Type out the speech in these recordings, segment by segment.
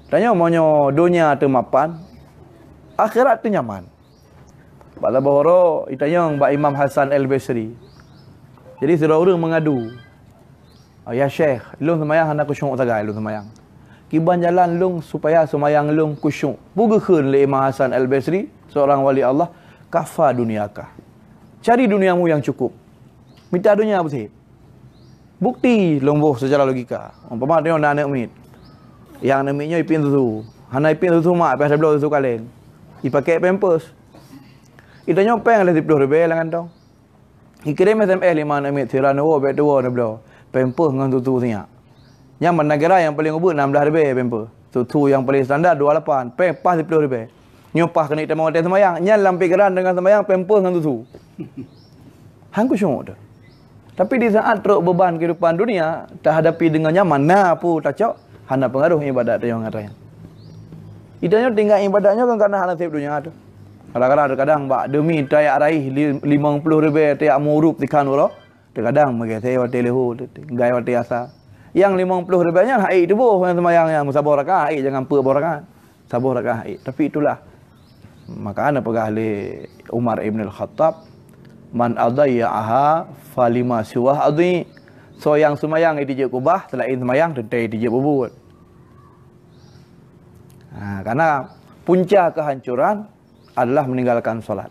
Tanya maunya dunia tu mapan, akhirat tu nyaman. Bala bahoro itanya Mbak Imam Hasan Al-Basri. Jadi sira orang mengadu. Ya Syekh, lung semayang hendak kusyuk tagai lung semayang. Kiban jalan lung supaya semayang lung kusyuk. Bugeun le Imam Hasan Al-Basri, seorang wali Allah, kafa duniaka. Cari duniamu yang cukup. Minta dunia bersih. Bukti lomboh secara logika. Umpama tengok nak mit. Yang namitnya ipin susu. Hana ipin susu mak pas belah susu kaleng. Ipakai pampers. Itanya peng le 10 ribu langan tong. Ikirim SMS 5 namit tirano bet dua ne belah. Pampers dengan susu siap. Yang negara yang paling ubut 16 ribu pampers. Susu yang paling standar 28. Peng pas 10 ribu. Nyopah kena kita hotel semayang. Nyal lampi geran dengan semayang pampers dengan susu. Hang kusyuk tu. Tapi di saat teruk beban kehidupan dunia, tak hadapi dengan nyaman, nah pu tak cok, hana pengaruh ibadat yang ngatanya. Idanya tinggal ibadatnya kan karena hana nasib dunia tu. Kadang-kadang bak demi tayak raih 50 ribu tayak murup tikan ulo, kadang bagi saya hotel lehu, gaya hotel asa. Yang 50 ribunya haik tu boh yang semayang yang sabar rakah, haik jangan pe borakan. Sabar rakah haik. Tapi itulah. Maka ana pegah le Umar Ibn Al-Khattab, man adayyaha falima siwah adhi. So yang semayang itu je kubah, selain semayang tentai itu je bubut. Karena punca kehancuran adalah meninggalkan solat.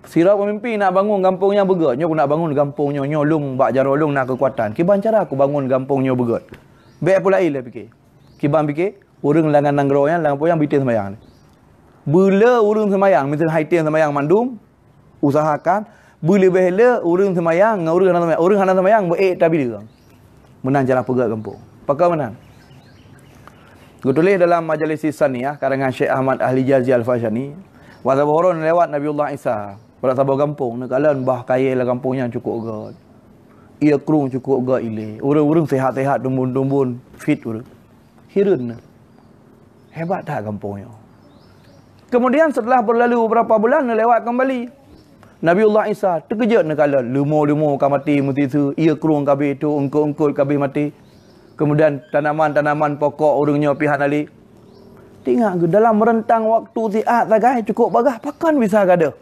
Sira pemimpin nak bangun kampungnya begot, nyo nak bangun kampungnya nyolong bak jarolong nak kekuatan. Kiban cara aku bangun kampungnya begot. Baik pula ile fikir. Kiban fikir urang langan nanggronya lang poyang bitin semayang. Bila urang semayang, misal haitin semayang mandum, usahakan boleh behela urang semayang dengan urang semayang. Urang hana semayang baik tapi dia. Menang jalan pegat kampung. Pakar menang. Gutulis dalam majlis Saniyah karangan Syekh Ahmad Ahli Jazi Al-Fashani, wasa boron lewat Nabiullah Isa. Pada sabar kampung, nekalan bah kaya lah kampungnya cukup god. Ia kerung cukup god ile. Urang-urang sehat-sehat, tumbun-tumbun, fit urang. Hirun. Hebat tak kampungnya. Kemudian setelah berlalu beberapa bulan lewat kembali. Nabiullah Isa terkejut nekalan lumo-lumo ka mati mesti tu, ia kerung kabeh tu, engkul-engkul kabeh mati. Kemudian tanaman-tanaman pokok urangnya pihan ali. Tengok dalam rentang waktu ziat sagai cukup bagah pakan bisa ada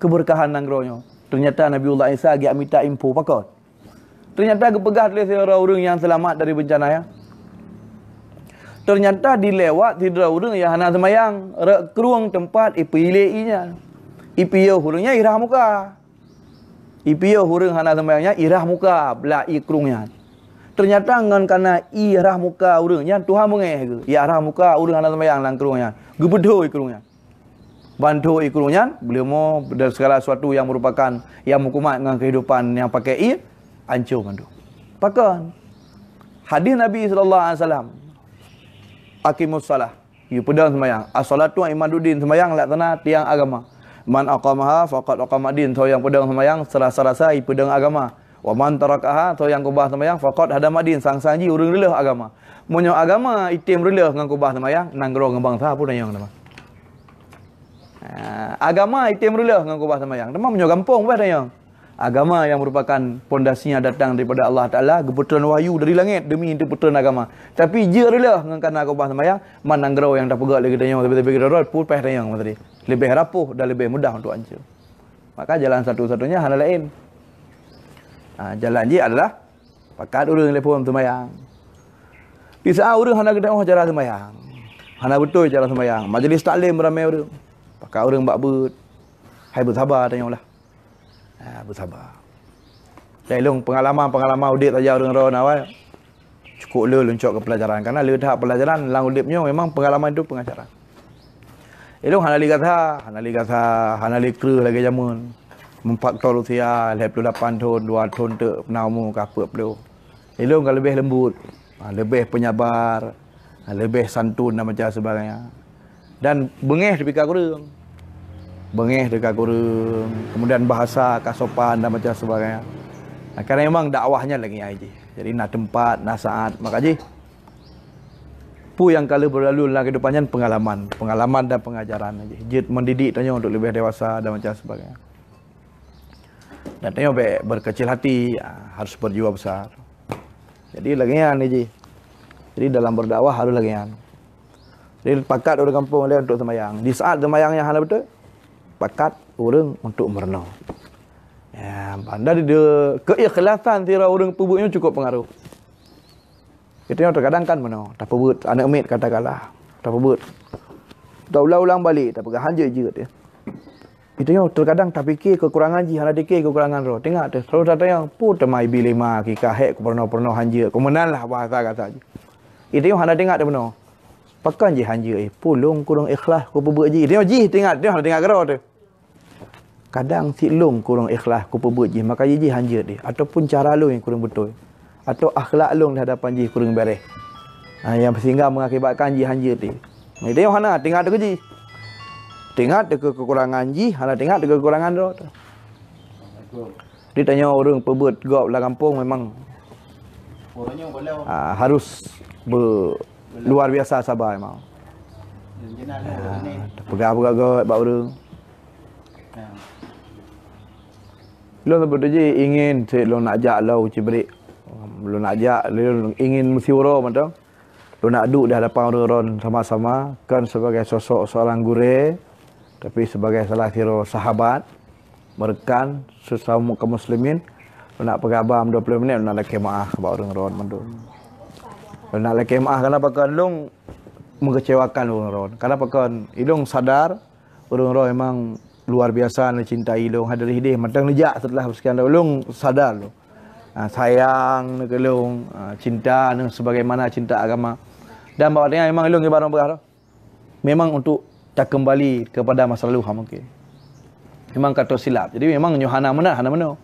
keberkahan nanggronya. Ternyata Nabiullah Isa agak minta info pakon. Ternyata kepegah oleh orang yang selamat dari bencana ya. Ternyata dilewat tidak orang yang hana semayang keruang tempat ipilainya. Ipiyo hurungnya irah muka. Ipiyo hurung hana semayangnya irah muka belah ikrungnya. Ternyata ngan kana irah muka urangnya Tuhan mengeh ke. Irah muka urang hana semayang lang kerungnya. Gebedo ikrungnya. Bantu ikrungnya, beliau mau dari segala sesuatu yang merupakan yang hukumat dengan kehidupan yang pakai hancur bantu. Pakan hadis Nabi sallallahu alaihi wasallam. Aqimus salah. You pedang semayang. As-salatu imaduddin semayang laksana tiang agama. Man aqamaha faqad aqamadin. So yang pedang semayang serasa-rasa pedang agama. Wa man tarakaha so yang kubah semayang faqad hadamadin sang-sanji urang relah agama. Munyo agama itim relah ngan kubah semayang nanggro ngan bangsa pun yang nama. Agama itim relah ngan kubah semayang. Demam munyo gampung bah yang. Agama yang merupakan pondasinya datang daripada Allah Taala, keputusan wahyu dari langit demi keputusan agama. Tapi je relah ngan kana kubah semayang man nanggro yang dah pegat lagi tayang tapi gerot pun peh tayang tadi. Lebih rapuh dan lebih mudah untuk hancur. Maka jalan satu-satunya hal lain. Jalan je adalah pakat urang telefon semayang. Di saat urang hendak tengok cara semayang. Hana betul cara semayang. Majlis taklim ramai urang. Pakat urang bak bet. Hai bersabar tengoklah. Bersabar. Dalam pengalaman udip saja urang rawan awal. Cukup le luncuk ke pelajaran karena le tahap pelajaran lang udipnya memang pengalaman itu pengajaran. Elok hanali kata, hanali kru lagi jamun. Memfaktor usia 28 tahun, 2 tahun tu penamu ke apa perlu. Elok kalau lebih lembut, lebih penyabar, lebih santun dan macam sebagainya. Dan bengeh dekat kurang. Bengeh dekat kurang. Kemudian bahasa kasopan dan macam sebagainya. Karena memang dakwahnya lagi aja. Jadi nak tempat, nak saat, makanya pu yang kala berlalu dalam kehidupannya pengalaman dan pengajaran aja. Jid mendidik tanya untuk lebih dewasa dan macam sebagainya. Dan tanya berkecil hati, harus berjiwa besar. Jadi lagi ni je. Jadi dalam berdakwah harus lagi yang. Jadi pakat orang kampung dia untuk sembahyang. Di saat sembahyang yang hana betul, pakat orang untuk merenung. Ya, dari dia keikhlasan tira orang pebutnya cukup pengaruh. Kita yang terkadang kan mana, tak pebut anak umit katakanlah, tak pebut. Tak ulang-ulang balik, tak pegang hanja je dia. Itu yang terkadang tak fikir kekurangan ji, hana fikir kekurangan roh. Tengok tu, selalu kata yang pun temai bilima kika hek pernah hanja, kemenanlah bahasa kata je. Itu yang hana tengok dia benar. Pakan je hanja pulung kurang ikhlas ku pebut ji. Dia ji tengok dia hana tengok kero tu. Kadang silung kurang ikhlas ku pebut ji, maka ji hanja dia ataupun cara lu yang kurang betul. Atau akhlak lu di hadapan ji kurang beres. Yang sehingga mengakibatkan ji hanja dia. Dia yang hana tengok tu ji. Tengok dia kekurangan ji, hana tengok dia kekurangan roh tu. Dia tanya orang pebut gop lah kampung memang harus luar biasa sabar memang. Pegang-pegang bak orang. Lo sebut je ingin lo nak ajak lo cibrik. Lo nak ajak lo ingin musiuro macam. Lo nak duduk di hadapan orang-orang sama-sama kan sebagai sosok seorang guru tapi sebagai salah satu sahabat merekan sesama kaum muslimin. Lo nak pergabam 20 minit lo nak laki maaf kepada orang-orang mandum. Lo nak laki maaf kenapa kan lo mengecewakan orang-orang. Kenapa kan ilung sadar orang-orang memang luar biasa nak cintai long hadir hidih matang lejak setelah sekian tahun long sadar lo sayang nak long cinta nak sebagaimana cinta agama dan bawa dia memang long ibarat berah memang untuk tak kembali kepada masa lalu mungkin memang kata silap jadi memang Yohana menang hana menang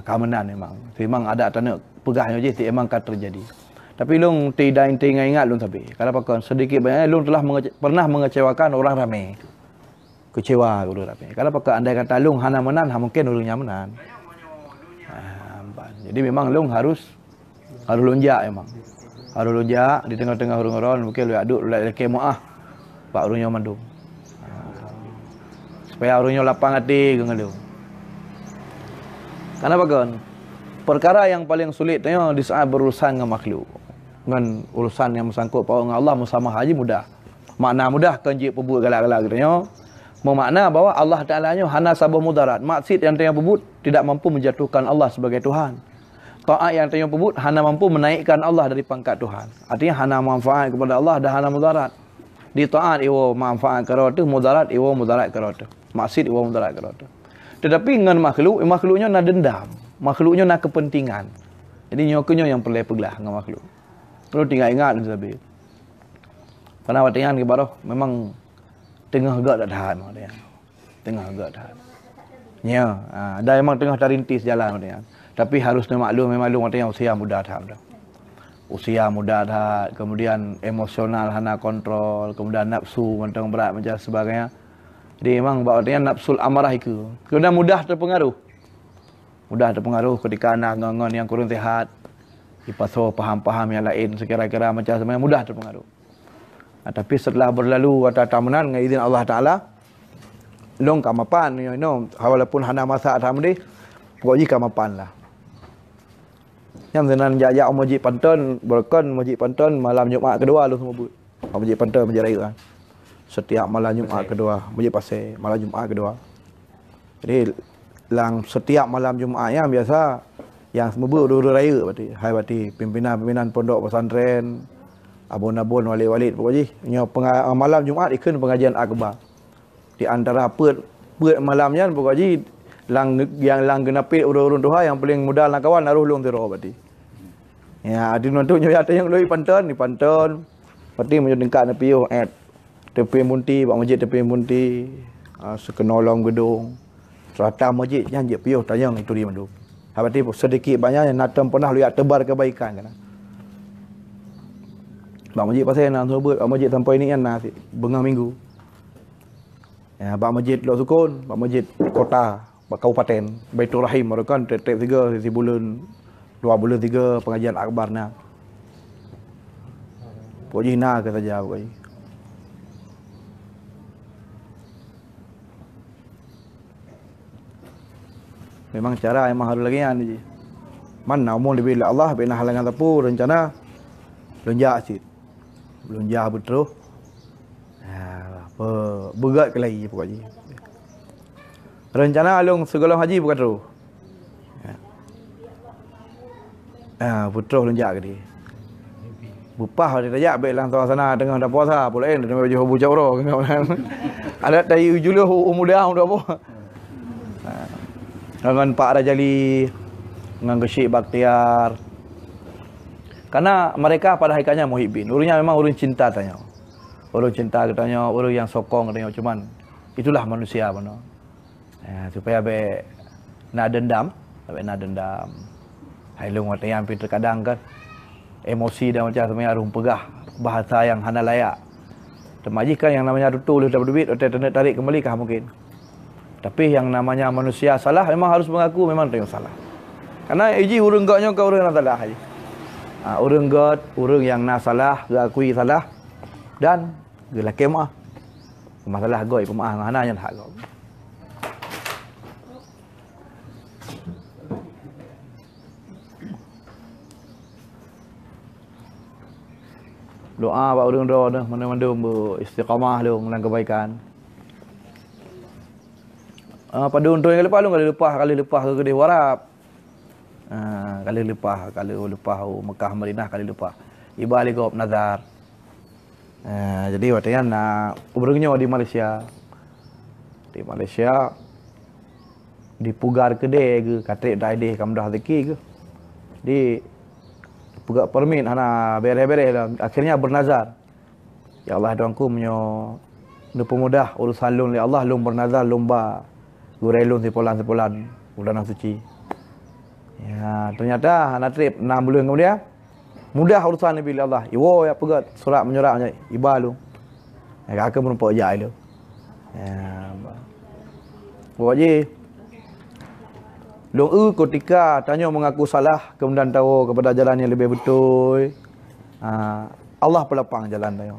keamanan memang ada tanah pegahnya je memang kata terjadi tapi long tidak ingat long tapi kenapa kan sedikit banyak long telah pernah mengecewakan orang ramai kecewa guru rapi. Kalau pakai andai kata lung hana menan, mungkin ulungnya menan. Jadi memang lung harus lonjak memang. Harus lonjak di tengah-tengah orang-orang mungkin lu aduk lu leke maah. Pak urungnya mandung. Supaya urungnya lapang hati dengan lu. Kenapa kan? Perkara yang paling sulit tanya di saat berurusan dengan makhluk. Dengan urusan yang bersangkut paut dengan Allah musamah haji mudah. Makna mudah kan je pebut galak-galak katanya. Memakna bahawa Allah Ta'ala-nya hana sabah mudarat. Maksud yang tengah pebut tidak mampu menjatuhkan Allah sebagai Tuhan. Ta'at yang tengah pebut hana mampu menaikkan Allah dari pangkat Tuhan. Artinya hana manfaat kepada Allah dan hana mudarat. Di ta'at iwa manfaat kerata, mudarat iwa mudarat kerata. Maksud iwa mudarat kerata. Tetapi dengan makhluknya nak dendam. Makhluknya nak kepentingan. Jadi nyokunya yang perlu pegelah dengan makhluk. Perlu tinggal ingat lebih. Karena watihan kepada memang tengah agak tak tahan dia. Tengah agak tahan. Ya, ada memang tengah terintis jalan dia. Tapi harusnya maklum yang usia muda tahan dah. Usia muda tahan, kemudian emosional hana kontrol, kemudian nafsu mentang berat macam sebagainya. Jadi memang dia nafsul amarah itu. Kemudian mudah terpengaruh. Mudah terpengaruh ketika anak ngon yang kurang sihat. Dipaso paham-paham yang lain sekira-kira macam sebenarnya mudah terpengaruh. Tapi setelah berlalu watak tamanan dengan izin Allah Ta'ala long kamapan walaupun hana masa atam ni pokoknya kamapan lah yang senan jajak masjid Panton berkon masjid Panton malam Jumaat kedua lu semua buat masjid Panton masjid raya kan setiap malam Jumaat kedua masjid Pasir malam Jumaat kedua jadi setiap malam Jumaat yang biasa yang semua buat dua raya berarti pimpinan pondok pesantren abun-abun walid-walid pokoknya malam Jumaat ikut pengajian akbar. Di antara pet malamnya pokoknya yang genapit urun-urun Tuhan yang paling mudah nak kawan naruh long tiro berarti. Ya, di nontonnya ada yang lui Panton di Panton. Berarti macam dekat nepiu tepi munti, bak masjid tepi munti, sekenolong gedung. Serata masjid yang je piu tayang itu dia mandu. Berarti sedikit banyak yang natam pernah lu tebar kebaikan kan. Bak masjid pasal nak sebut bak masjid sampai ni kan nasi bengang minggu. Ya, bak masjid Lok Sukun, bak masjid kota, bak kabupaten Baitul Rahim merukan tiap 3 sesi bulan 2 bulan 3 pengajian akbar nak. Pokoknya nak ke saja pokoknya. Memang cara memang harus lagi ni. Mana umur lebih Allah bina halangan tapu rencana Lonjak sikit. Lonjak betul. Berat ke lagi pokok haji. Rencana alung segala haji bukan terus. Betul lonjak ke dia. Bupah dia tajak baik lang sana tengah dah puasa pula dia baju bucak ro. Ada dari Julio mudah apa. Dengan Pak Rajali, dengan Syekh Bakhtiar. Karena mereka pada hakikatnya muhibbin. Urungnya memang urung cinta tanya. Urung cinta katanya, urung yang sokong katanya. Cuman itulah manusia mana. Supaya be nak dendam, nak dendam. Hai long yang terkadang kan emosi dan macam semuanya arung pegah bahasa yang hana layak. Termajikan yang namanya tulis dapat duit, otak tarik kembali kah mungkin. Tapi yang namanya manusia salah memang harus mengaku memang tengok salah. Karena iji urung gaknya kau urung yang salah aja. Urung gat, urung yang nak salah, akui salah dan gelah kemah. Masalah goi pemaah hana yang hak kau. Doa pak urang doa dah mana-mana istiqamah lu melang kebaikan. Pada untuk yang lepas lu kali lepas ke Kedai Warap. Kali lepas Mekah Madinah kali lepas. Iba ali gop nazar. Jadi waktu nak urangnya di Malaysia. Di Malaysia dipugar kedai ke katik dah ideh kam dah zikir ke. Di pegak permit hana beres-beres lah. Akhirnya bernazar. Ya Allah doangku menyo pemudah urusan lun li Allah lun bernazar lomba gurelun sepolan bulan suci. Ya, ternyata hana trip 6 bulan kemudian mudah urusan Nabi Allah. Iwo ya pegat surat menyurat macam iba lu. Ya kakak merumpak ajak lu. Ya. Waji Long ketika tanya mengaku salah kemudian tahu kepada jalan yang lebih betul. Allah pelapang jalan dia.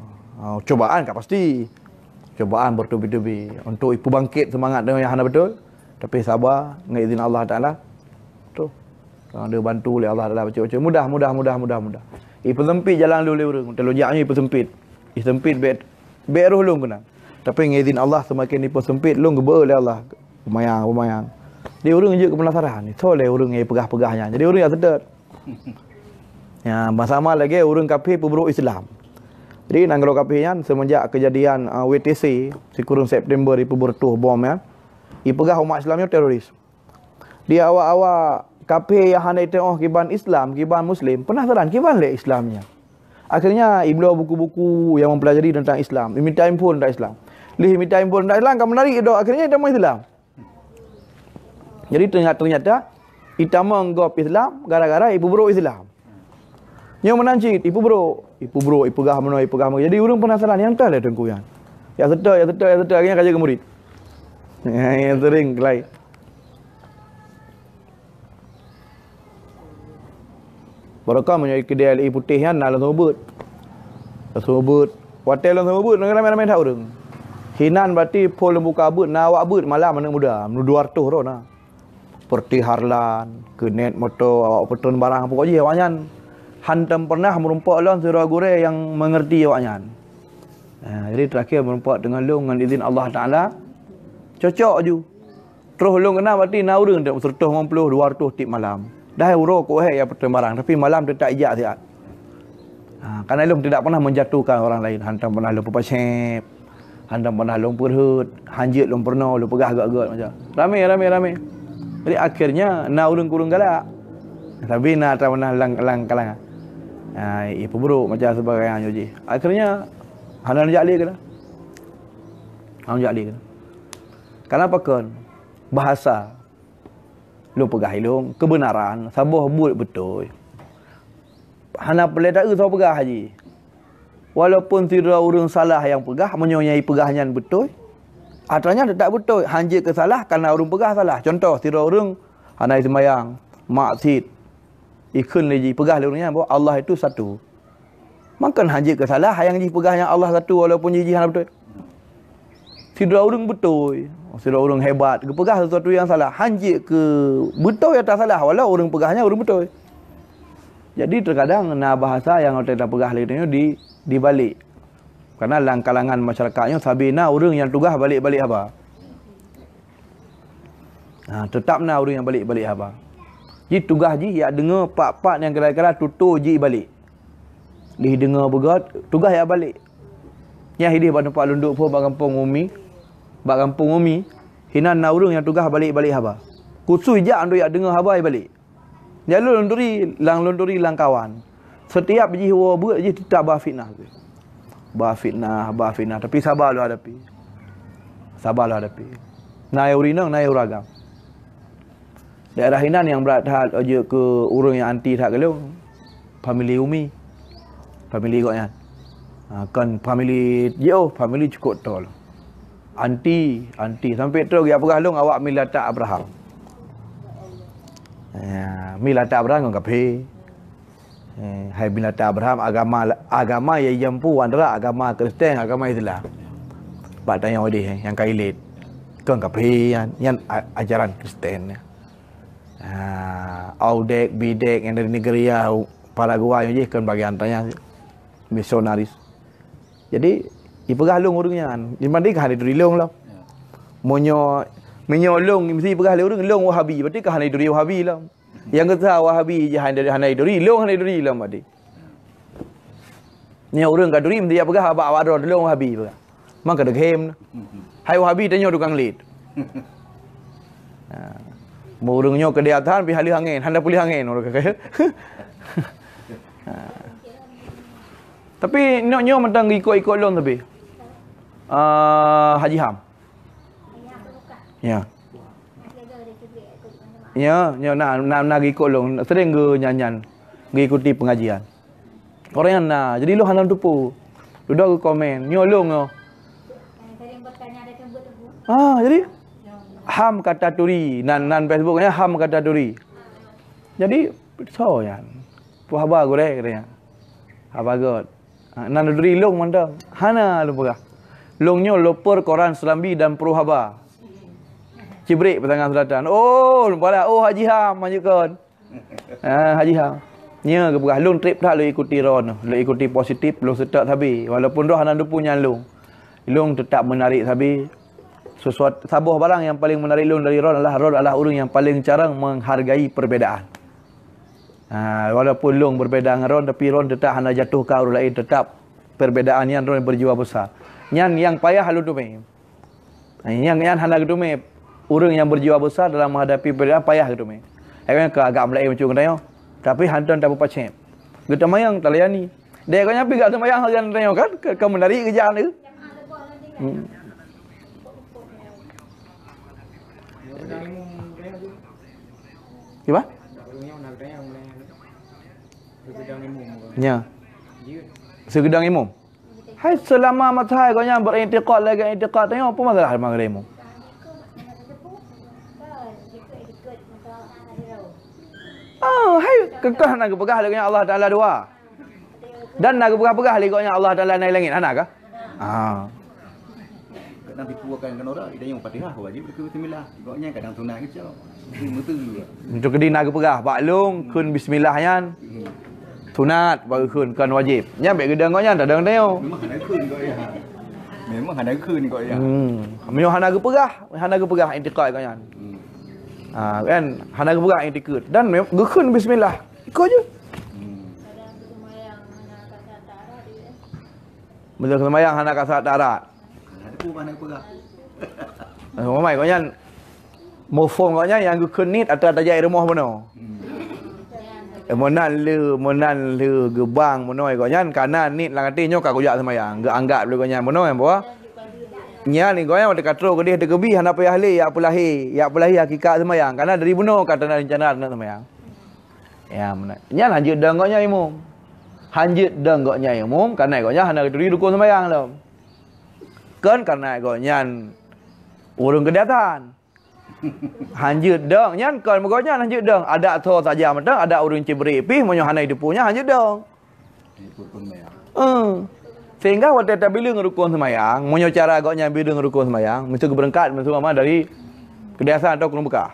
Cobaan kan pasti. Cobaan bertubi-tubi untuk ibu bangkit semangat dengan yang hana betul. Tapi sabar dengan izin Allah Taala. Tu. Dia bantu oleh Allah Taala baca-baca mudah. Ibu sempit jalan dulu urang. Terlojaknya ibu sempit. Ibu sempit bet roh long kena. Tapi dengan izin Allah semakin ibu sempit long gebe oleh Allah. Pemayang. Dia urang je kepenasaran ni. Soleh urang yang pegah-pegahnya. Jadi urang yang sedar. Ya, sama lagi urang kafir peburuk Islam. Jadi nang kalau kafirnya semenjak kejadian WTC sekurang September ipu bertuh bom ya. Ipegah umat Islamnya teroris. Dia awak-awak kafir yang hendak tengok kiban Islam, kiban Muslim, penasaran kiban le Islamnya. Akhirnya iblau buku-buku yang mempelajari tentang Islam, minta info tentang Islam. Minta info tentang Islam kamu menarik itu akhirnya dia mau Islam. Jadi ternyata kita menggop Islam gara-gara ibu bro Islam. Yang menancit ibu bro gah mana. Jadi orang penasaran yang tak ada tengkuyan. Ya sedar akhirnya kerja ke murid. Yang sering kelai. Barakah menyai kedai LI putih kan nak langsung ubut. Hotel langsung ubut ramai-ramai tak orang. Hinan berarti pol buka abut na awak abut malam mana muda. Menu 200 ro nah. Seperti Harlan, kenet motor, awak petun barang pokoknya awaknya hantam pernah merumpak lawan surah gure yang mengerti awaknya. Jadi terakhir merumpak dengan long dengan izin Allah Taala. Cocok ju. Terus long kena berarti na urang dak 150 200 tip malam. Dah uro ko ya petun barang tapi malam dia tak ijak siat. Karena long tidak pernah menjatuhkan orang lain. Hantam pernah long pepasep. Hantam pernah long perhut, hanjit long pernah long pegah agak-agak macam. Ramai. Jadi akhirnya na urung-urung galak. Tapi na tak pernah lang kalang. Ibu buruk macam sebagainya je. Akhirnya hana jak dia kena. Kenapa kan? Bahasa lu pegah ilung kebenaran sabah buat betul. Hana pelai tak usah pegah haji. Walaupun tidak urung salah yang pegah menyonyai pegahnya betul. Artinya tak betul. Hanjit ke salah kerana orang pegah salah. Contoh, tidak orang hanai semayang, maksud, ikun lagi pegah orangnya bahawa Allah itu satu. Maka hanjit ke salah, yang pegahnya Allah satu walaupun jiji hana betul. Tidak orang betul. Tidak orang hebat. Pegah sesuatu yang salah. Hanjit ke betul yang tak salah. Walau orang pegahnya orang betul. Jadi terkadang bahasa yang orang tak pegah lagi dibalik. Karena dalam kalangan masyarakatnya sabina orang yang tugas balik-balik apa. Tetap orang yang balik-balik apa. Ji tugas ji ya dengar pak-pak yang kira-kira tutur ji balik. Dia dengar begat, tugas ya balik. Yang hidup pada tempat lunduk pun bak kampung umi. Hinan orang yang tugas balik-balik apa. Kusui je ando ya dengar habai balik. Jalur lunduri lang kawan. Setiap ji hawa buat ji tetap fitnah. Fitnah tapi sabarlah hadapi. Nai urinang nai uragam. Daerah Hinan yang berat hal aja ke urang yang anti tak kalau family umi. Family koknya. Kan family jauh, family cukup tol. Anti sampai terus dia perah long awak milata Abraham. Milata Abraham kan kape. Hai milata Abraham agama yang jampu antara agama Kristen, agama Islam. Pak tanya ode yang kailit. Kan kape yang ajaran Kristen. Audek, bidek yang dari negeri Paraguay je kan bagi antaranya misionaris. Jadi ipegah long urangnya kan. Dimandi kah dari long lah. Monyo long mesti ipegah long Wahabi. Berarti kah dari Wahabi lah. Yang kata Wahabi je hanai dari long hanai dari lah berarti. Ni orang kat dari mesti ipegah abak long Wahabi pegah. Mang kada game. Hai Wahabi tanya tukang lead. Murungnya ke diatan pi halih angin, handa pulih angin orang kata. Tapi nyo mentang ikut long tapi. Haji Ham. Ya. Ya, nak ikut long, sering ge nyanyan, ge ikuti pengajian. Orang yang nak, jadi lu hanam tupu. Lu dah komen, nyo long yo. Jadi Ham kata turi nan Facebooknya Ham kata turi. Jadi so yan. Pu haba gore katanya. Haba god. Nan turi long mandang. Hana lu pegah. Longnyo lopor koran Selambi dan Pro Haba. Cibrik Batangan Selatan. Oh, lupa Haji Ham majukan. Haji Ham. Nya ke pegah long trip dah lu ikuti ron. Lu ikuti positif lu setak sabi. Walaupun roh hanan dupu nyalung. Long tetap menarik sabi. Sesuatu sabuh barang yang paling menarik long dari ron adalah orang yang paling jarang menghargai perbezaan. Walaupun long berbeza dengan ron tapi ron tetap hana jatuh ke orang lain, tetap perbezaan yang ron berjiwa besar. Yang payah halu tu me. Yang hana gitu me. Orang yang berjiwa besar dalam menghadapi perbezaan payah gitu me. Ayaknya ke agak Melayu macam kena yo. Tapi hantan tak berpacem. Kita mayang tak layani. Dia kau nyapi kat mayang hagan tanya kan? Kau menarik kerjaan tu. Apa? Ya. Segedang imam. Hai selama matahari kau yang berintiqad lagi intiqad tanya apa masalah dengan imam? Hai kekah nak pegah lagi Allah Taala dua. Dan nak pegah lagi kau yang Allah Taala naik langit anak kah? Nanti puakan kan orang kita yang Fatihah wajib bismillah. Goknya kadang sunat kecil. Mutu juga. Untuk kedi nak pegah baklung kun bismillah yan. Sunat baru kun kan wajib. Nya bek gedang goknya tak ada tengok. Memang ada kun goknya. Memang ada kun goknya. Menyo hana ke pegah intiqad goknya. Kan hana ke pegah intiqad dan kun bismillah. Ikut je. Betul semayang hana kasat darat. Mana pegah. Mamai kau nyan mofong kau nyan yang kenit atau tajai rumah mana? Monan le gebang monoi kau nyan kanan nit lang ati nyo ka kujak semayang. Ge anggap le kau nyan monoi bawa. Nya ni kau nyan ada katro ke dia tegebi hana payah le ya pulahi hakikat semayang. Karena dari buno kata nak rencana nak semayang. Ya mana. Nyan hanjut dang kau nyan imum. Hanjut dang kau nyan imum karena kau nyan hana duri dukun semayang dah. Kan karena kau nyan urung kedatan. Hanjut dong nyan kan mo nyan hanjut dong. Ada tho saja mata ada urung cibri pi monyo hanai depunya hanjut dong. Sehingga waktu tak bilang rukun semayang, monyo cara kau nyan bilang rukun semayang, mesti berangkat mesti mama dari kedasaan atau kurung bekah.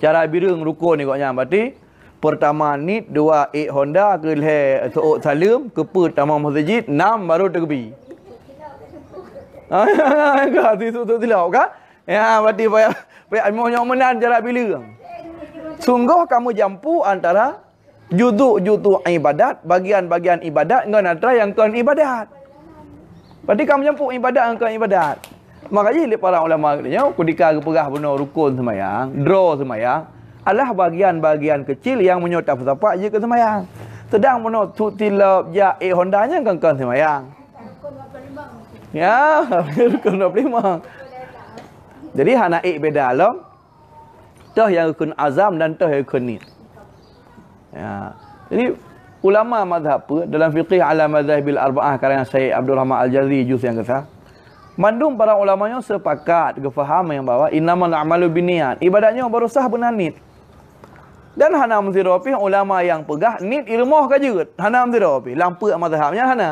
Cara bilang rukun ni kau nyan berarti Pertama nit, dua Honda, ke le Sook Salim, ke Taman Masjid, 6 baru tergebi. Kau tu silap kah? Ya, berarti payah mau menan jarak bilang. Sungguh kamu jampu antara juzuk-juzuk ibadat, bagian-bagian ibadat dengan antara yang kan ibadat. Berarti kamu jampu ibadat dengan ibadat. Makanya para ulama katanya, ketika perah benar rukun semayang, draw semayang, adalah bagian-bagian kecil yang menyotap sapak je ke semayang. Sedang benar tilap ja Hondanya kan semayang. Ya, rukun 25. Jadi hana beda alam. Tah yang rukun azam dan tah yang rukun nit. Ya. Jadi ulama mazhab dalam fiqih ala mazhabil arba'ah karangan Syekh Abdul Rahman Al-Jazari juz yang ke-1. Mandum para ulamanya sepakat faham yang bahwa innamal a'malu binniyat. Ibadatnya baru sah benar nit. Dan hana mesti ulama yang pegah nit ilmuh ka jeut. Hana mesti lampu mazhabnya hana.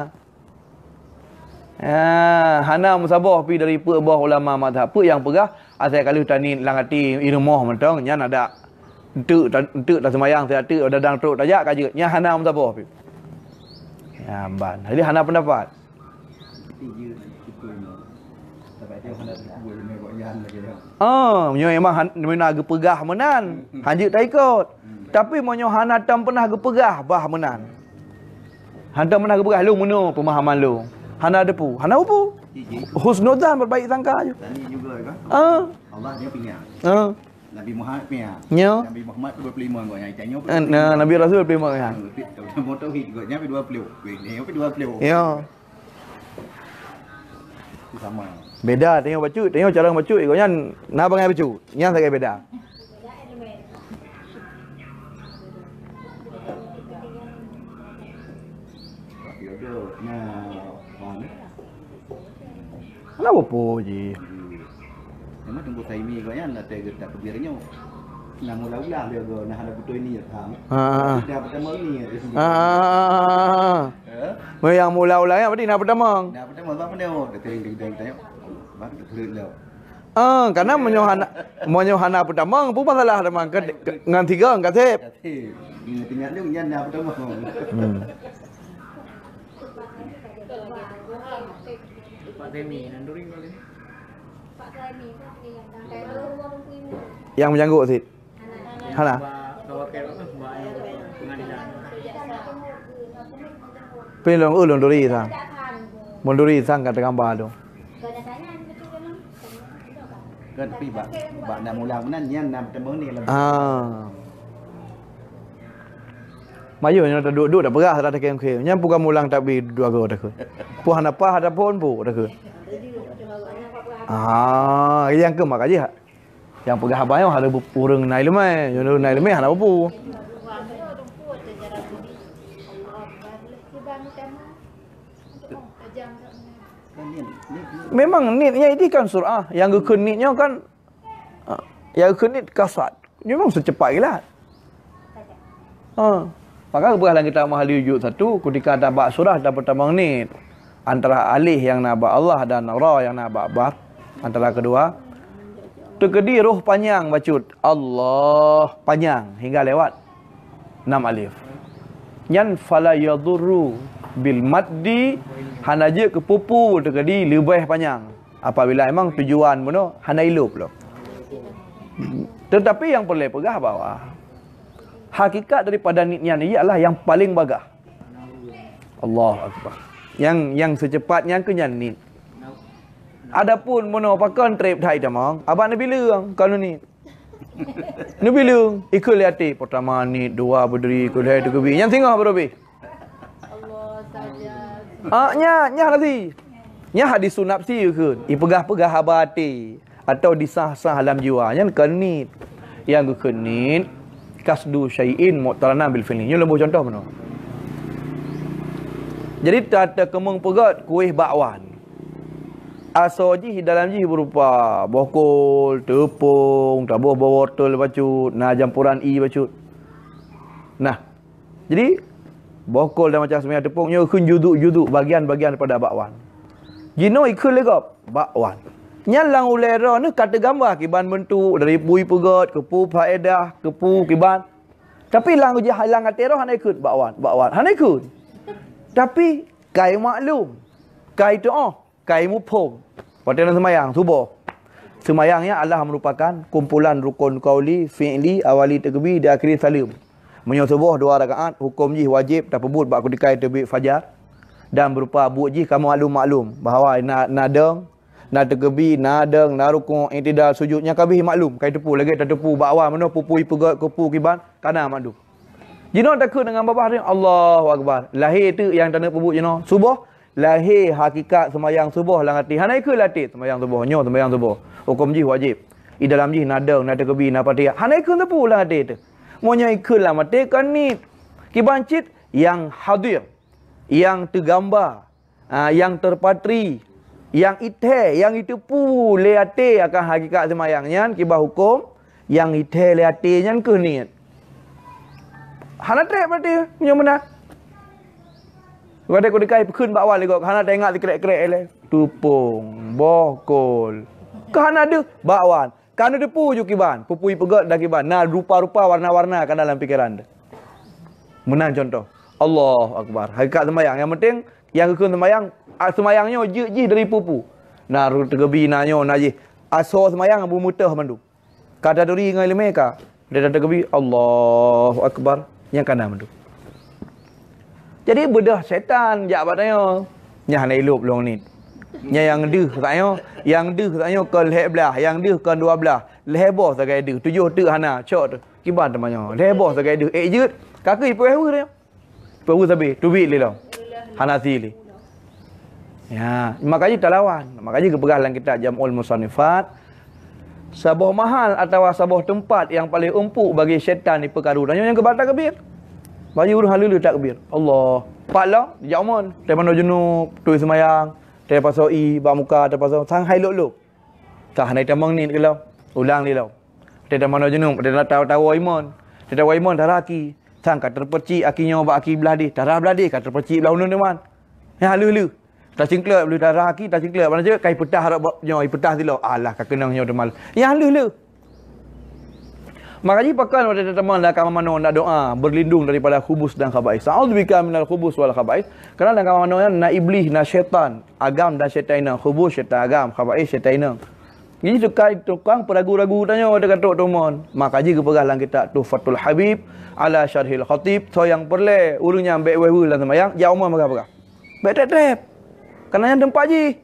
Ya, hana musabah pi dari bawah ulama mazhab yang pegah asal kali tani langati ilmuh mentong nya ada entuk tak semayang saya tu dadang truk tajak kaje nya hana musabah pi. Ya ban. Jadi hana pendapat. Menyo memang menang gepegah menan. Hanjut tak ikut. Tapi menyo hana tam pernah gepegah bah menan. Hantam pernah gepegah lu meno pemahaman lu. Hana depu. Hana upu. Husnudzan berbaik sangka je. Tadi juga kan? Allah dia punya. Nabi Muhammad punya. Nabi Muhammad 25 agaknya. Tanya Nabi Rasul 25 kan. Mau tauhid agaknya 20. Dia 20. Ya. Sama. Beda tengok bacut, tengok cara bacut ikutnya nak bangai bacut. Yang sangat beda. Kenapa po je? Memang tunggu taimi agaknya nak tak kebirnya. Nang ulah-ulah dia go nah ada betul ini ya tham. Dah pertama ni. Yang mula-ulanya berarti nak pertama. Dah pertama apa dia? Dia tering tengok. Baru terus lah. Karena menyohana pertama pun masalah demang dengan 3 enggak sip. Tinggal dia yang dah pertama. Pak Demi nanduri kali. Pak Demi yang menjanggut sih. Hana. Pelong ulun duri sang. Monduri sang kata gambar tu. Kan pi bak nak mula menan yang nak bertemu ni lah. Mayu nya duduk dah perah dah kem kem. Nya bukan mulang tak bi dua go dah ke. Puh hana apa ada pun pu dah ke. Yang ke mak aja. Yang pegah abang ada urang naik lemai, yang naik lemai ada apa? Memang nitnya ini kan surah, yang gekun nitnya kan yang gekun nit kasat. Memang secepat gila. Maka kebetulan kita mahal wujud satu ketika ada bab surah dapat tambang nit antara alih yang nak bab Allah dan ra yang nak bab bab antara kedua terkedi roh panjang bacut Allah panjang hingga lewat 6 alif. Yan fala yadurru bil maddi hanaje kepupu terkedi lebih panjang apabila memang tujuan mono hana ilup lo. Tetapi yang perlu pegah bahwa hakikat daripada nitnya ni ialah yang paling bagah. Allah Akbar. Yang secepatnya kenyan nit. Adapun mono pakan trip thai tamang, abang Nabi leung kalau ni. Nabi leung ikut liati pertama ni dua berdiri ikut hai tu kebi. Yang tengah berapa? Allah saja. Nya nanti. Nya hadis sunat si ke. Ipegah-pegah habati atau disah-sah dalam jiwa. Yang kenit. Yang kenit kasdu syai'in mu'tarana bil fi'li. Nya lembu contoh mana? Jadi tata kemeng pegat kuih bakwan. Asoji dalam ji berupa bokol, tepung, tabuh wortel bacut, nah campuran bacut. Nah, jadi bokol dan macam semua tepungnya kun juduk-juduk bagian-bagian daripada bakwan. Jino ikut legap bakwan. Nyalang ulera ni kata gambar kiban bentuk dari pui pegat, kepu faedah, kepu kiban. Tapi lang uji halang atero hana ikut bakwan. Hana ikut. Tapi kai maklum. Kai doa, kai mufhum. Pada semayang subuh. Semayangnya adalah merupakan kumpulan rukun qauli, fi'li, awali takbir dan akhiri salim. Menyo subuh 2 rakaat, hukum ji wajib tak pebut bak kudikai terbit fajar. Dan berupa buat ji kamu maklum bahawa nadang, nak takbir, nadang, nak rukuk, i'tidal, sujudnya kabih maklum. Kai tepu lagi tak tepu bakwa mana pupui pegat kepu kiban kana maklum. Jino takut dengan babah dia Allahu akbar. Lahir tu yang tak nak pebut jino. Subuh lahir hakikat semayang subuh lang hati. Hanai ke latih semayang subuh, nyo semayang subuh. Hukum ji wajib. I dalam ji nadang, nak takbir, nak patiha. Hanai ke tepu lang hati tu. Monya ikutlah mati kan ni kibancit yang hadir, yang tergambar, yang terpatri, yang ithe, yang itu pu leate akan hakikat semayangnya kibah hukum, yang ithe leate nyan ke niat. Hana trek berarti punya mana? Gua ku dikai khun bakwan lego hana tengok dikrek-krek le. Tupung, bokol. Kahana ada bakwan. Kan ada pu ju kiban, pupui pegat dah kiban. Nah rupa-rupa warna-warna kan dalam fikiran dia. Menang contoh. Allahu akbar. Hakikat semayang yang penting yang khun semayangnya je dari pupu. Nah tergebi nanyo naji. Aso semayang abu mutah mandu. Kata duri ngai lemeka. Dia tergebi Allahu akbar yang kanan mandu. Jadi bedah setan jak batanya. Nya hanai lup long ni. Nya yang deuh katanya, yang deuh katanya ke leh belah, yang deuh ke 12. Leh boh sagai deuh, 7 tu hana cok tu. Kiban temannya. Leh boh sagai deuh. Jut. Kaki pewe dia. Pewe sabi, tubik le lo. Hana sili. Ya, makanya tak lawan. Makanya kepegalan kita Jam'ul Musannifat. Sebuah mahal atau sebuah tempat yang paling empuk bagi syaitan di perkara tanya yang kebatal kebir. Bagi urang halulu takbir. Allah. Paklah di Jamon, daripada junub, tu semayang, daripada soi, bak muka, daripada sang hai lok-lok. Tah naik tamang ni kalau ulang ni lau. Daripada junub, daripada tahu-tahu iman. Daripada iman daraki. Sang kat terpercik akinya bak aki belah di. Darah belah di kat terpercik belah unun teman. Ya halulu. Tak cingklek boleh darah aki, tak cingklek mana je kai petah harap nyo, petah silo. Alah kak kenang nyo demal. Ya halulu. Makanya pakan pada teman dah kama mano nak doa berlindung daripada khubus dan khabais. A'udzubika minal khubus wal khabais. Kerana dalam kama mano na iblis na syaitan, agam dan syaitan, khubus syaitan agam, khabais syaitan. Ini tukang peragu-ragu tanya ada katok teman. Makanya kepegalan kita tu Fathul Habib ala Syarhil Khatib. So yang perle ulungnya ambek wewe dalam semayang, ya umar maga-maga. Baik trap. Kerana yang tempat ji.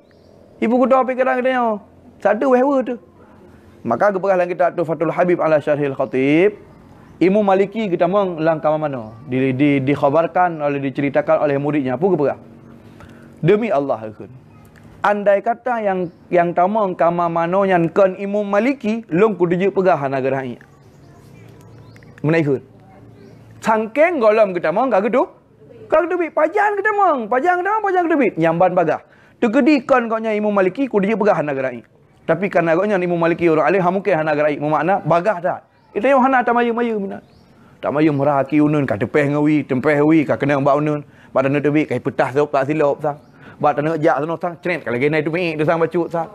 Ibu kuda pikiran katanya. Satu wewe tu. Maka kepegalan kita tu Fathul Habib ala Syarhil Khatib. Imam Maliki kita meng langkah mana? Dikhabarkan oleh diceritakan oleh muridnya. Apa kepegah? Demi Allah akun. Andai kata yang tamang kama mano yang kan Imam Maliki long ku dije pegah negara ini. Menaikun. Sangkeng golam kita mong kag tu. Kag debit pajan kita mong, pajang debit nyamban bagah. Tegedikan koknya Imam Maliki ku dije pegah negara ini. Tapi karena koknya Imam Maliki orang alim hamuke negara ini bermakna bagah dah. Itu yang hana tak mayu-mayu minat. Tak mayu meraki unun ka tepeh ngawi, tempeh wi ka kena mbak unun. Badan debit kai petah sop tak silop sang. Bat nak jak sono sang cret kalau gini tu mi tu sang bacut sang.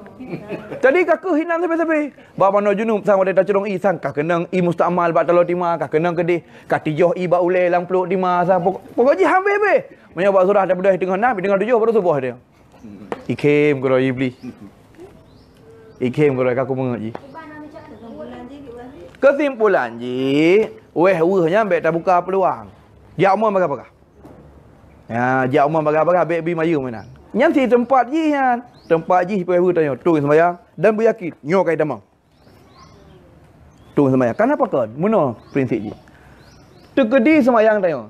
Jadi kakak hinan sampai-sampai. Ba mano junub sang pada curung i sang ka kenang i mustamal ba talo timah ka kenang kedih ka tijoh i ba ule lang peluk timah sang pokok ji hambe be. Menyo ba surah dah bedah tengah 6 tengah 7 baru subuh dia. Ikem goro iblis. Ikem goro aku mengaji. Kesimpulan ji, weh-wehnya ambek tak buka peluang. Ya umum bagah-bagah. Ya, jak umum bagah-bagah ambek bi mayu menan. Nyam si tempat ji kan. Tempat ji weh-weh tanya, tu sembahyang dan beryakin nyo kai tamang. Tu sembahyang. Kenapa kan? Muno prinsip ji. Tegedi sembahyang tanya.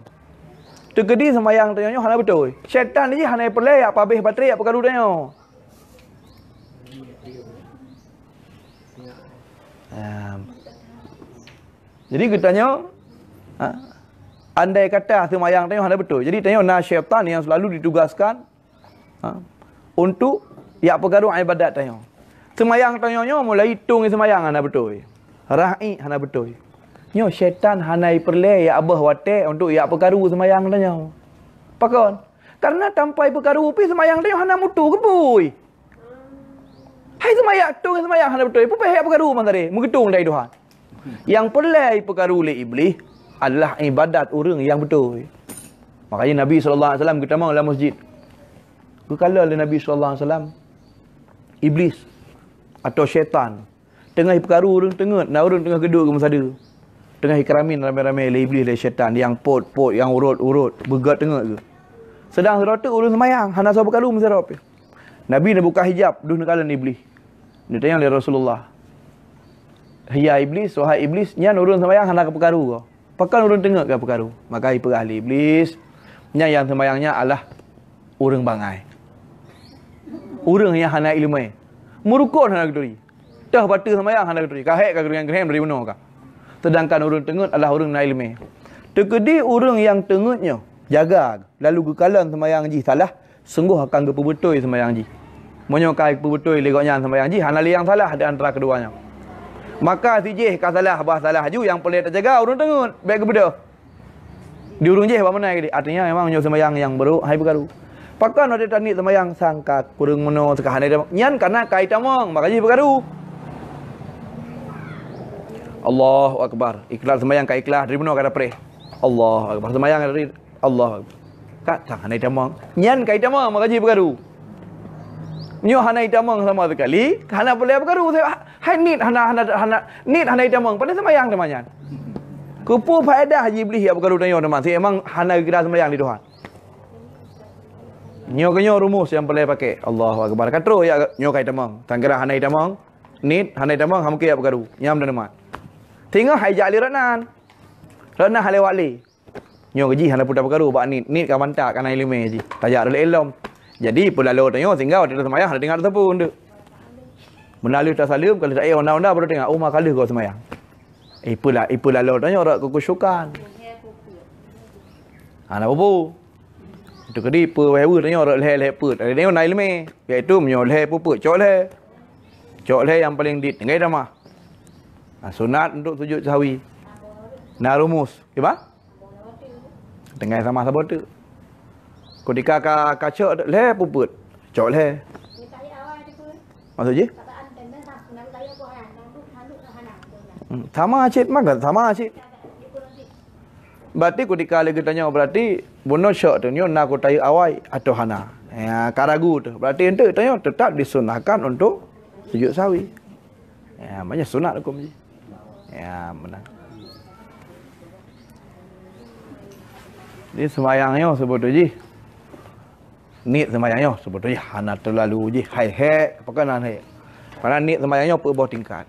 Tegedi sembahyang tanya nyo hana betul. Syaitan ni hana perle apa habis baterai apa kalu tanya. Jadi kita tanya, andai kata semayang tanya hanya betul. Jadi tanya na syaitan yang selalu ditugaskan untuk ya pergaduh ibadat tanya. Semayang tanya mulai hitung semayang hanya betul. Ra'i hanya betul. Nyo syaitan hanya perle ya abah wate untuk ya pergaduh semayang tanya. Pakon. Karena tanpa pergaduh pi semayang tanya hanya mutu kepui. Hai semayang hanya betul. Ipu peh ya pergaduh mandare, mengitung dai Tuhan. Yang perlai perkara oleh iblis adalah ibadat orang yang betul. Makanya Nabi SAW kita mau dalam masjid. Kekala oleh Nabi SAW, iblis atau syaitan tengah perkara orang tengah, orang tengah geduk ke masada. Tengah ikramin ramai-ramai oleh iblis oleh syaitan yang pot yang urut bergat tengah ke. Sedang serata orang semayang, hana sahabat perkara mesti apa. Nabi nak buka hijab, duduk kala iblis. Dia tanya oleh Rasulullah, "Ya iblis, wahai iblis, nyan orang semayang hana ke perkara ke? Pakan orang tengah ke perkara?" Maka ipa ahli iblis, nya yang semayangnya adalah orang bangai. Orang yang hana ilmu. Murukun hana keduri. Dah batu semayang hana keduri. Kahek ka yang gerem dari mana ka? Sedangkan orang tengah adalah orang na ilmu. Tekedi orang yang tengahnya jaga lalu gekalan semayang ji salah, sungguh akan gepebetul semayang ji. Menyokai gepebetul legoknya semayang ji, hana yang salah di antara keduanya. Maka si jih ka salah bah salah ju yang boleh terjaga orang tengah baik kebeda. Di urung jih apa mana ke dia? Artinya memang nyo semayang yang baru hai bergaru. Pakan ada tani semayang sangka kurang meno sekahan ada. Nyan karena kai tamang makanya bergaru. Allahu akbar. Ikhlas semayang ka ikhlas dari meno kada pre. Allahu akbar. Semayang dari Allah. Kak sang hanai tamang. Nyan kai tamang makanya bergaru. Nyo hanai tamang sama sekali, hana boleh bergaru. Hai nit hana nit hanai tamang pada semayang temannya. Kupu faedah haji iblis ya bergaru tanya teman. Si emang hana kira semayang di Tuhan. Nyo rumus yang boleh pakai. Allahu akbar. Katro ya nyo kai tamang. Tangkira hanai tamang. Nit hanai tamang ham ke ya bergaru. Nyam dan teman. Tinggal hai jali ranan. Ranan hale wali. Nyo gaji hana putar bergaru bak nit ka mantak kana ilmu ji. Tajak dole elom. Jadi pula lo tanya tinggal tidak semayang ada tinggal tepu ndak. Melalui tasalim kalau saya onda-onda baru tengok umah kali kau semayang. Ipulah lo tanya orang kekusyukan. Ana apa? Itu kedi pe wewe tanya orang leh put. Ada tengok naik leme. Iaitu menyo leh puput cok leh. Cok leh yang paling dit ngai dah mah. Sunat untuk sujud sahwi. Nah rumus. Kiba? Tengah sama sabot tu. Ketika kaca leh puput. Cok leh. Maksudnya? Sama acit mah sama acit. Berarti ketika lagi tanya berarti bono syok tu nyo nak ko tayu awai atau hana. Ya karagu tu. Berarti ente tanya tetap disunahkan untuk sujud sawi. Ya banyak sunat hukum ji. Ya benar. Ni semayangnya sebut ji. Niat semayangnya sebetulnya hana terlalu je hai pakanan hai. Karena niat semayangnya bawah tingkat.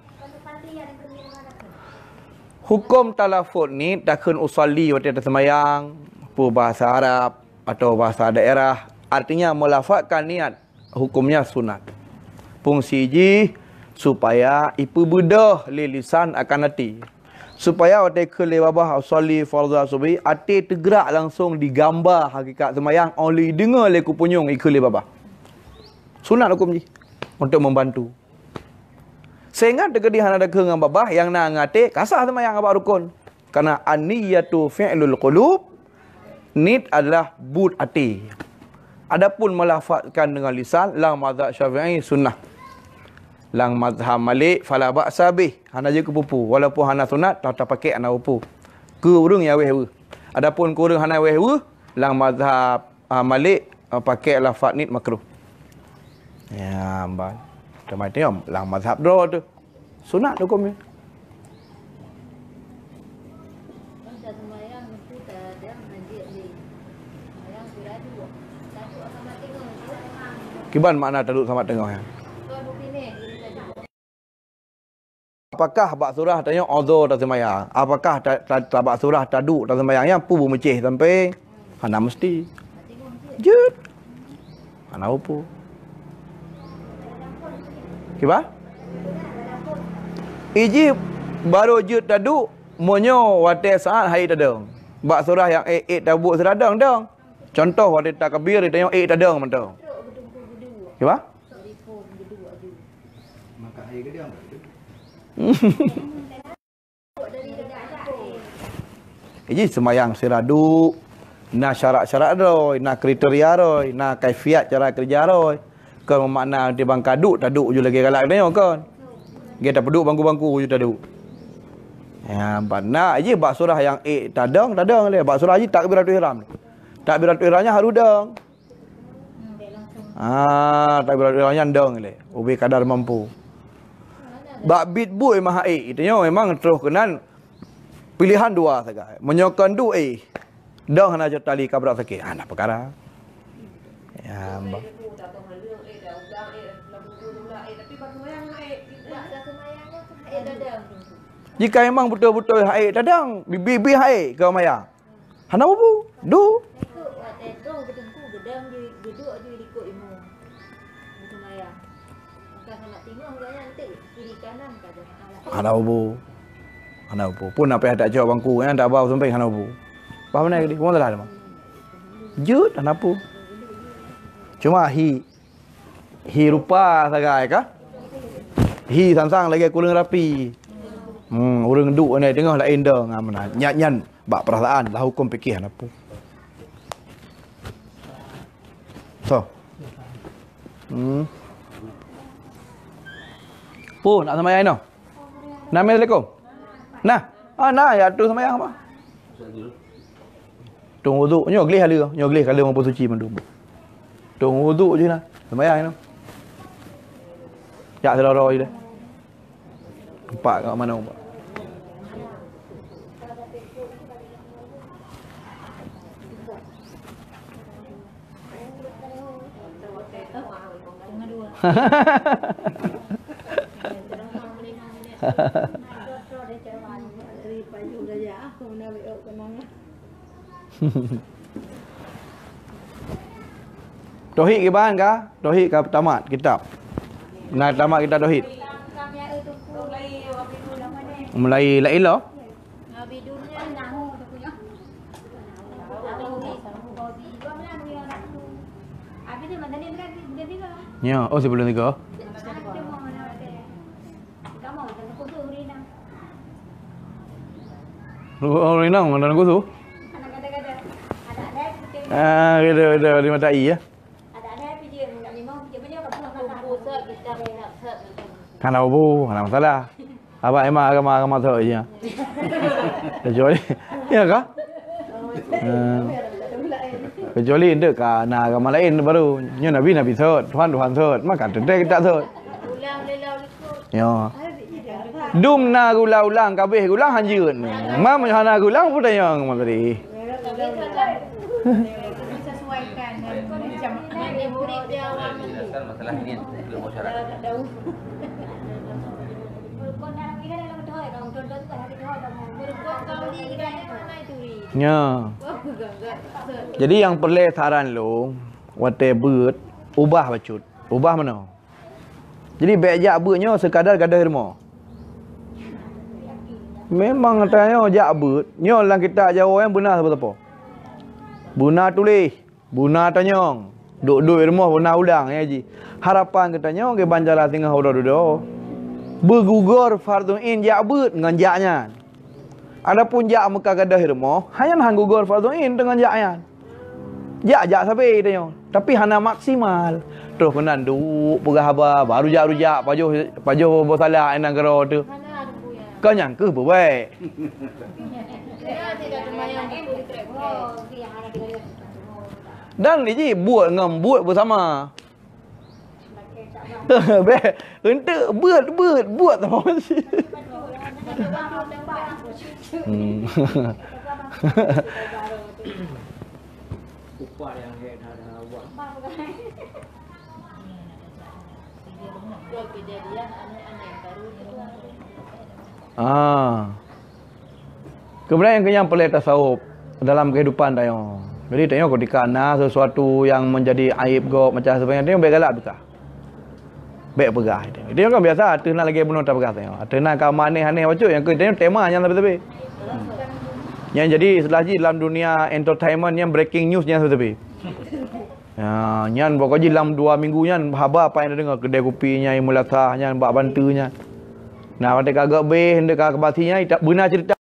Hukum talafut ni takun usalli waktu ada semayang, bahasa Arab atau bahasa daerah, artinya melafazkan niat, hukumnya sunat. Fungsi ji supaya ipu bedah lisan akan hati. Supaya waktu ke lebabah usalli fardhu subhi hati tergerak langsung digambar hakikat semayang oleh dengar le kupunyung ikut lebabah. Sunat hukum ji untuk membantu. Sehingga terjadi hana ada dengan babah yang nak ngate kasah semayang abah rukun. Karena an-niyatu fi'lul qulub, nit adalah bud hati. Adapun melafazkan dengan lisan lang mazhab Syafi'i sunnah. Lang mazhab Malik fala ba'sa bih. Hana je kepupu walaupun hana sunat tak pakai ana upu. Ke urang ya weh. Adapun ke urang hana weh lang mazhab Malik pakai lafaz nit makruh. Ya ambal. Macam lang mazhab do tu. Sunat hukumnya. Kiban makna taduk sama tengah ya. Apakah bak surah tanya uzur tak sembahyang? Apakah bak surah taduk tak sembahyang yang pu meceh sampai hana mesti. Jut. Hana apa? Kiba? Iji baru jut taduk monyo wate saat hari tadang. Bak surah yang tabuk seradang dang. Contoh wate takbir dia tanya tadang mentang. Kiba? Maka hari ke dia. Iji semayang siradu, na syarat-syarat roi, na kriteria roi, na kaifiat cara kerja roi. Kan makna di bang kaduk taduk je lagi galak dia kan. Dia tak peduk bangku-bangku je taduk. Ya, nak je bak surah yang tadang le. Bak surah je takbiratul ihram. Takbiratul ihramnya harus dang. Takbiratul ihramnya dang le. Ubi kadar mampu. Bak bit bui mah itu memang terus kenan pilihan dua saja. Menyokan du dang hana tali kabrak sakit. Nak perkara. Ya, mbak. Jika memang betul-betul haid dadang, bibi haid ke maya. Hana bu, du. Hana bu. Hana bu. Pun apa tak jawab bangku kan tak bawa sampai hana bu. Apa mana dia? Mau tak ada mah. Jut hana bu. Cuma hi rupa sagai ka? Hi sang-sang lagi kurang rapi. Orang duk ni tengah lain dah ngam nyan bak perasaan lah hukum fikih apa. So. Pun nak sembahyang no. Nak Assalamualaikum. Nah. Nah ya tu sembahyang apa? Tung wuduk nyo glih hala, nyo glih kala mampu suci mandu. Tung wuduk je nah. Sembahyang no. Ya seloro je dah. Tempat kat mana umpak? Tauhid ke bahan kah? Tauhid ke tamat kitab? Nak tamat kitab tauhid? Mulai la ilah. Ya, oh sebelum 3. Oh, Rinang, mana aku tu? Ada lima tai ya. Kan abu, mana masalah. Apa emang agama tu aja. Kecuali, ya kah? Kecuali itu kan agama lain baru. Nyo Nabi thot, Tuhan thot, maka terdek tak thot. Ya. Dum na ulang kabeh ulang hanjun. Mam hana ulang pun yang materi. Sesuaikan macam mana murid dia awam masalah ini belum masyarakat. Ya. Jadi yang perlu saran lu, wate beut ubah bacut. Ubah mana? Jadi bejak beutnya sekadar gadah rumah. Memang katanya jak beut, nyo lang kita Jawa yang benar apa-apa. Buna tulis, buna tanyong. Duk-duk rumah buna ulang ya ji. Harapan katanya ke banjala tengah udah. Bergugur fardhu in jak beut dengan jaknya. Adapun jak Mekah gadah rumah, hanya hang gugur fardhu in dengan jaknya. Jak sampai tanya. Tapi hana maksimal. Terus kenan duk pegah haba baru jak pajuh bosalah enang kero tu. Kau nyangka berbaik. Dan ni buat buat bersama. Untuk buat sama masih. Upah yang ada buat. Kemudian yang pelik tasawuf dalam kehidupan tayo. Jadi tayo ketika sesuatu yang menjadi aib go macam sebenarnya tayo baik galak bekah. Baik pegah itu. Dia kan biasa tena lagi bunuh tak pegah tayo. Tena kaman aneh macam yang tayo tema yang lebih-lebih. Yang jadi setelah dalam dunia entertainment yang breaking news yang lebih. Ya, nyan pokoknya dalam 2 minggu nyan haba apa yang dengar kedai kopi nya Mulatah nyan bak bantunya. Nah, pada kagak be hendak ke batinya tak benar cerita